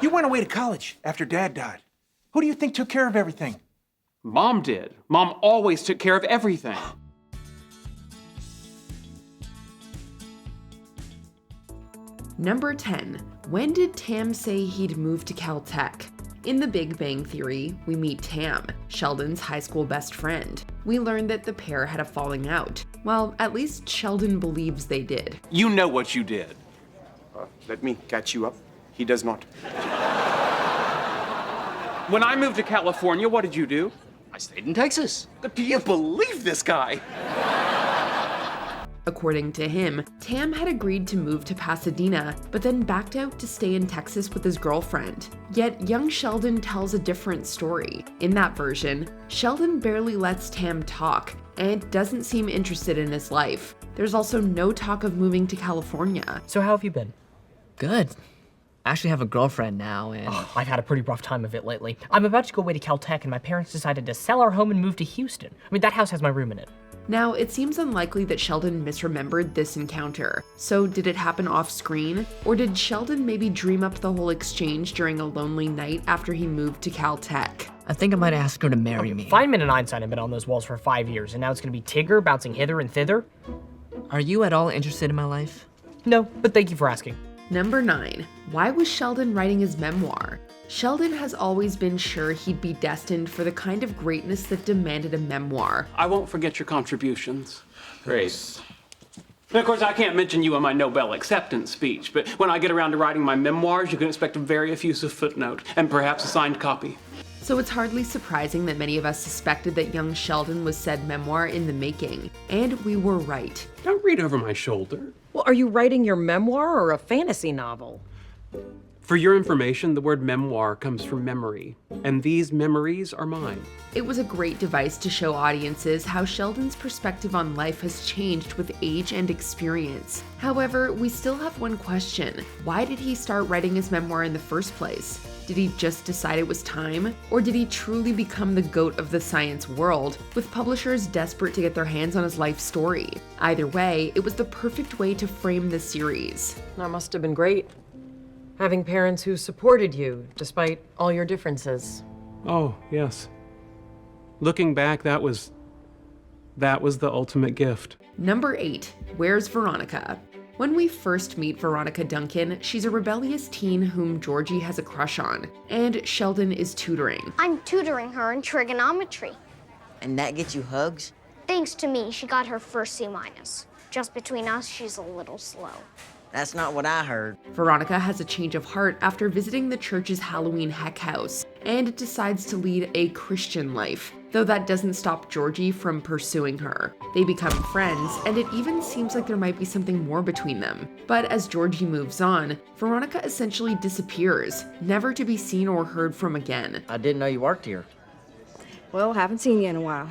You went away to college after Dad died. Who do you think took care of everything? Mom did. Mom always took care of everything. Number 10. When did Tam say he'd move to Caltech? In The Big Bang Theory, we meet Tam, Sheldon's high school best friend. We learn that the pair had a falling out. Well, at least Sheldon believes they did. You know what you did. Let me catch you up. He does not. When I moved to California, what did you do? I stayed in Texas. Do you believe this guy? According to him, Tam had agreed to move to Pasadena, but then backed out to stay in Texas with his girlfriend. Yet young Sheldon tells a different story. In that version, Sheldon barely lets Tam talk and doesn't seem interested in his life. There's also no talk of moving to California. So how have you been? Good. I actually have a girlfriend now, and... Oh, I've had a pretty rough time of it lately. I'm about to go away to Caltech, and my parents decided to sell our home and move to Houston. I mean, that house has my room in it. Now, it seems unlikely that Sheldon misremembered this encounter. So did it happen off screen? Or did Sheldon maybe dream up the whole exchange during a lonely night after he moved to Caltech? I think I might ask her to marry me. Feynman and Einstein have been on those walls for 5 years, and now it's gonna be Tigger bouncing hither and thither. Are you at all interested in my life? No, but thank you for asking. Number 9. Why was Sheldon writing his memoir? Sheldon has always been sure he'd be destined for the kind of greatness that demanded a memoir. I won't forget your contributions. Great. And of course, I can't mention you in my Nobel acceptance speech, but when I get around to writing my memoirs, you can expect a very effusive footnote and perhaps a signed copy. So it's hardly surprising that many of us suspected that young Sheldon was said memoir in the making. And we were right. Don't read over my shoulder. Well, are you writing your memoir or a fantasy novel? For your information, the word memoir comes from memory, and these memories are mine. It was a great device to show audiences how Sheldon's perspective on life has changed with age and experience. However, we still have one question. Why did he start writing his memoir in the first place? Did he just decide it was time? Or did he truly become the GOAT of the science world, with publishers desperate to get their hands on his life story? Either way, it was the perfect way to frame the series. That must have been great. Having parents who supported you, despite all your differences. Oh, yes. Looking back, that was the ultimate gift. Number 8. Where's Veronica? When we first meet Veronica Duncan, she's a rebellious teen whom Georgie has a crush on, and Sheldon is tutoring. I'm tutoring her in trigonometry. And that gets you hugs? Thanks to me, she got her first C-. Just between us, she's a little slow. That's not what I heard. Veronica has a change of heart after visiting the church's Halloween heck house and decides to lead a Christian life, though that doesn't stop Georgie from pursuing her. They become friends, and it even seems like there might be something more between them. But as Georgie moves on, Veronica essentially disappears, never to be seen or heard from again. I didn't know you worked here. Well, haven't seen you in a while.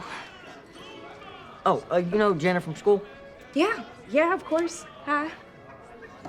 Oh, you know Jenna from school? Yeah, of course. Hi.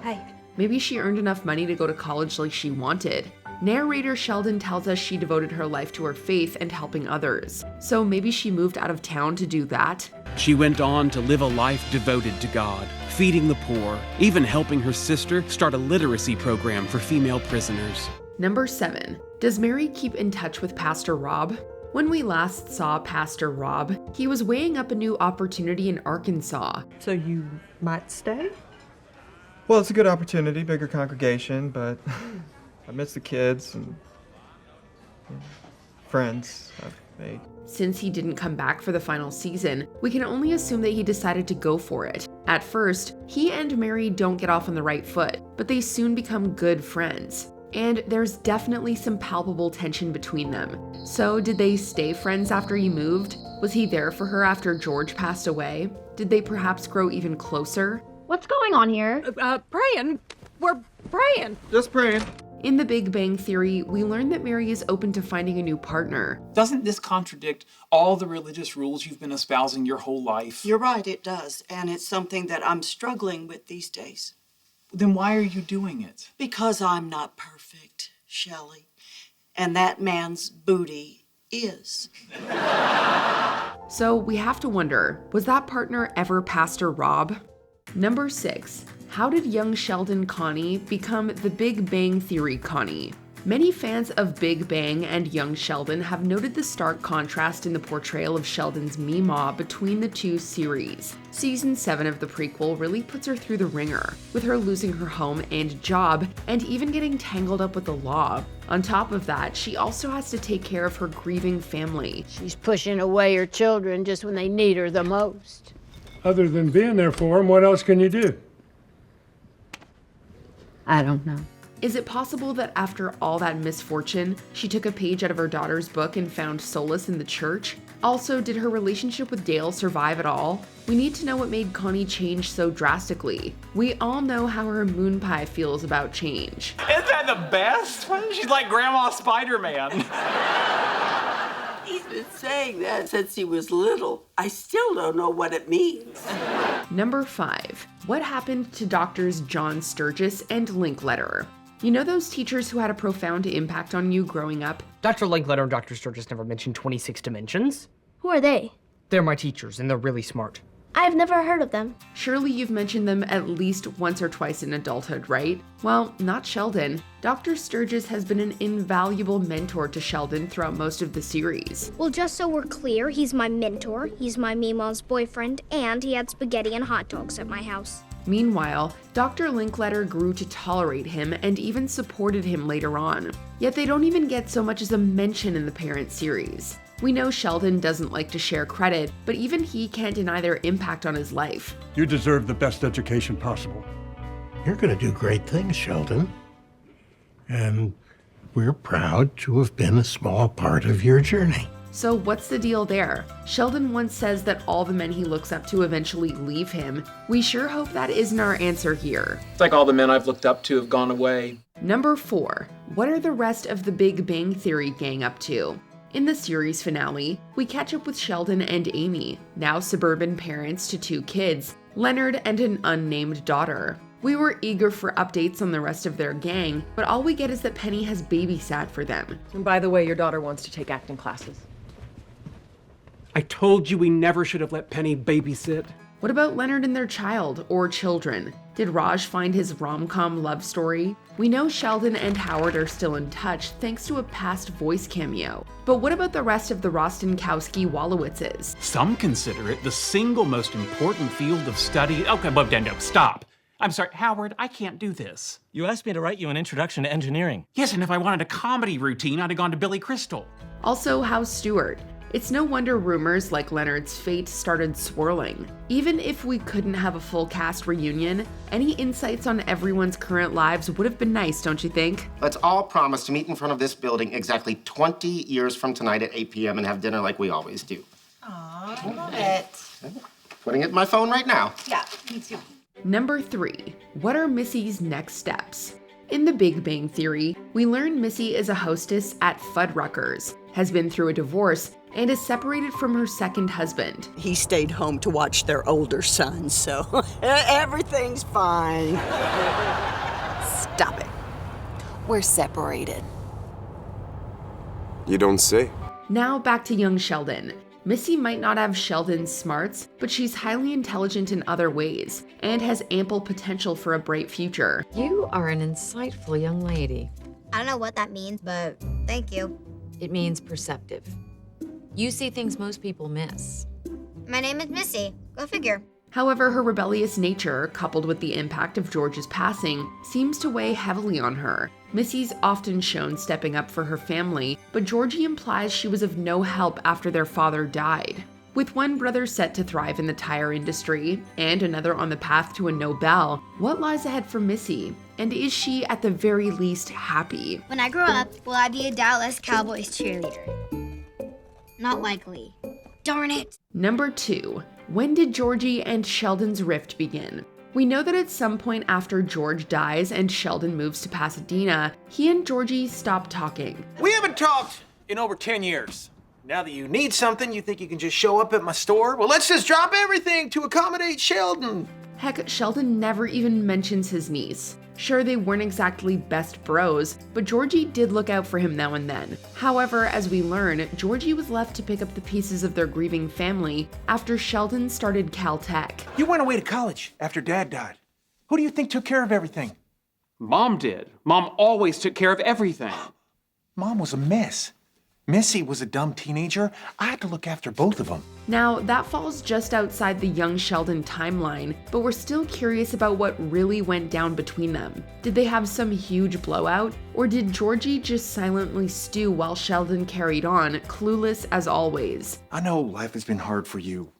Hey. Maybe she earned enough money to go to college like she wanted. Narrator Sheldon tells us she devoted her life to her faith and helping others. So maybe she moved out of town to do that? She went on to live a life devoted to God, feeding the poor, even helping her sister start a literacy program for female prisoners. Number 7. Does Mary keep in touch with Pastor Rob? When we last saw Pastor Rob, he was weighing up a new opportunity in Arkansas. So you might stay? Well, it's a good opportunity, bigger congregation, but amidst the kids and friends I've made. Since he didn't come back for the final season, we can only assume that he decided to go for it. At first, he and Mary don't get off on the right foot, but they soon become good friends. And there's definitely some palpable tension between them. So did they stay friends after he moved? Was he there for her after George passed away? Did they perhaps grow even closer? What's going on here? Praying. We're praying. Just praying. In The Big Bang Theory, we learn that Mary is open to finding a new partner. Doesn't this contradict all the religious rules you've been espousing your whole life? You're right, it does. And it's something that I'm struggling with these days. Then why are you doing it? Because I'm not perfect, Shelley. And that man's booty is. So we have to wonder, was that partner ever Pastor Rob? Number 6. How did young Sheldon Connie become the Big Bang Theory Connie? Many fans of Big Bang and young Sheldon have noted the stark contrast in the portrayal of Sheldon's memoir between the two series. Season 7 of the prequel really puts her through the ringer, with her losing her home and job, and even getting tangled up with the law. On top of that, she also has to take care of her grieving family. She's pushing away her children just when they need her the most. Other than being there for them, what else can you do? I don't know. Is it possible that after all that misfortune, she took a page out of her daughter's book and found solace in the church? Also, did her relationship with Dale survive at all? We need to know what made Connie change so drastically. We all know how her moon pie feels about change. Isn't that the best? She's like Grandma Spider-Man. He's been saying that since he was little. I still don't know what it means. Number 5. What happened to Doctors John Sturgis and Linkletter? You know those teachers who had a profound impact on you growing up? Dr. Linkletter and Dr. Sturgis never mentioned 26 dimensions. Who are they? They're my teachers, and they're really smart. I've never heard of them. Surely you've mentioned them at least once or twice in adulthood, right? Well, not Sheldon. Dr. Sturgis has been an invaluable mentor to Sheldon throughout most of the series. Well, just so we're clear, he's my mentor, he's my Meemaw's boyfriend, and he had spaghetti and hot dogs at my house. Meanwhile, Dr. Linkletter grew to tolerate him and even supported him later on. Yet they don't even get so much as a mention in the parent series. We know Sheldon doesn't like to share credit, but even he can't deny their impact on his life. You deserve the best education possible. You're going to do great things, Sheldon. And we're proud to have been a small part of your journey. So what's the deal there? Sheldon once says that all the men he looks up to eventually leave him. We sure hope that isn't our answer here. It's like all the men I've looked up to have gone away. Number 4. What are the rest of the Big Bang Theory gang up to? In the series finale, we catch up with Sheldon and Amy, now suburban parents to 2 kids, Leonard and an unnamed daughter. We were eager for updates on the rest of their gang, but all we get is that Penny has babysat for them. And by the way, your daughter wants to take acting classes. I told you we never should have let Penny babysit. What about Leonard and their child, or children? Did Raj find his rom-com love story? We know Sheldon and Howard are still in touch thanks to a past voice cameo. But what about the rest of the Rostenkowski-Wolowitzes? Some consider it the single most important field of study. Okay, but no, stop. I'm sorry, Howard, I can't do this. You asked me to write you an introduction to engineering. Yes, and if I wanted a comedy routine, I'd have gone to Billy Crystal. Also, how's Stewart? It's no wonder rumors like Leonard's fate started swirling. Even if we couldn't have a full cast reunion, any insights on everyone's current lives would have been nice, don't you think? Let's all promise to meet in front of this building exactly 20 years from tonight at 8 p.m. and have dinner like we always do. Aw, I love it. Putting it in my phone right now. Yeah, me too. Number 3. What are Missy's next steps? In The Big Bang Theory, we learn Missy is a hostess at Fuddruckers, has been through a divorce, and is separated from her second husband. He stayed home to watch their older son, so everything's fine. Stop it. We're separated. You don't say. Now back to young Sheldon. Missy might not have Sheldon's smarts, but she's highly intelligent in other ways, and has ample potential for a bright future. You are an insightful young lady. I don't know what that means, but thank you. It means perceptive. You see things most people miss. My name is Missy. Go figure. However, her rebellious nature, coupled with the impact of George's passing, seems to weigh heavily on her. Missy's often shown stepping up for her family, but Georgie implies she was of no help after their father died. With one brother set to thrive in the tire industry, and another on the path to a Nobel, what lies ahead for Missy? And is she, at the very least, happy? When I grow up, will I be a Dallas Cowboys cheerleader? Not likely. Darn it. Number 2. When did Georgie and Sheldon's rift begin? We know that at some point after George dies and Sheldon moves to Pasadena, he and Georgie stop talking. We haven't talked in over 10 years. Now that you need something, you think you can just show up at my store? Well, let's just drop everything to accommodate Sheldon. Heck, Sheldon never even mentions his niece. Sure, they weren't exactly best bros, but Georgie did look out for him now and then. However, as we learn, Georgie was left to pick up the pieces of their grieving family after Sheldon started Caltech. You went away to college after Dad died. Who do you think took care of everything? Mom did. Mom always took care of everything. Mom was a mess. Missy was a dumb teenager. I had to look after both of them. Now, that falls just outside the young Sheldon timeline, but we're still curious about what really went down between them. Did they have some huge blowout? Or did Georgie just silently stew while Sheldon carried on, clueless as always? I know life has been hard for you,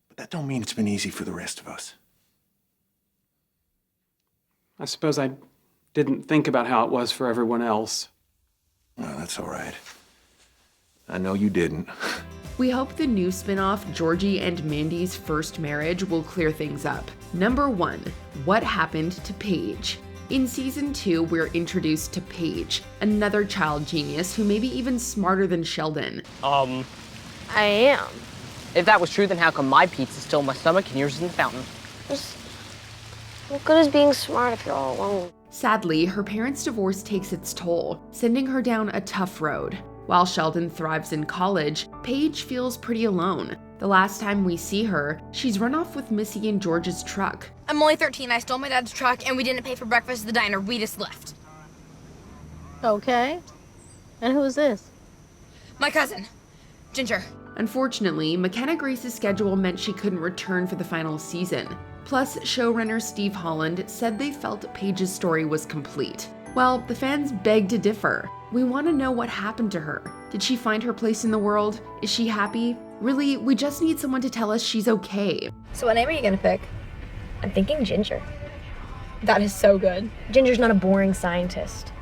but that don't mean it's been easy for the rest of us. I suppose I didn't think about how it was for everyone else. Well, that's all right. I know you didn't. We hope the new spin-off, Georgie and Mandy's First Marriage, will clear things up. Number 1, what happened to Paige? In season 2, we're introduced to Paige, another child genius who may be even smarter than Sheldon. I am. If that was true, then how come my pizza's still in my stomach and yours is in the fountain? What good is being smart if you're all alone? Sadly, her parents' divorce takes its toll, sending her down a tough road. While Sheldon thrives in college, Paige feels pretty alone. The last time we see her, she's run off with Missy in George's truck. I'm only 13. I stole my dad's truck, and we didn't pay for breakfast at the diner. We just left. Okay. And who is this? My cousin, Ginger. Unfortunately, McKenna Grace's schedule meant she couldn't return for the final season. Plus, showrunner Steve Holland said they felt Paige's story was complete. Well, the fans beg to differ. We want to know what happened to her. Did she find her place in the world? Is she happy? Really, we just need someone to tell us she's okay. So what name are you gonna pick? I'm thinking Ginger. That is so good. Ginger's not a boring scientist.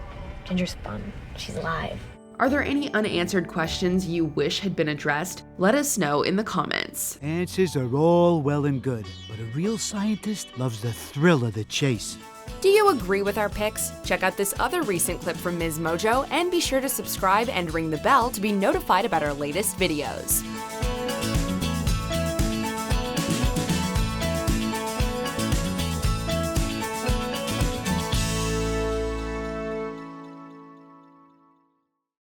Ginger's fun. She's alive. Are there any unanswered questions you wish had been addressed? Let us know in the comments. Answers are all well and good, but a real scientist loves the thrill of the chase. Do you agree with our picks? Check out this other recent clip from Ms. Mojo and be sure to subscribe and ring the bell to be notified about our latest videos.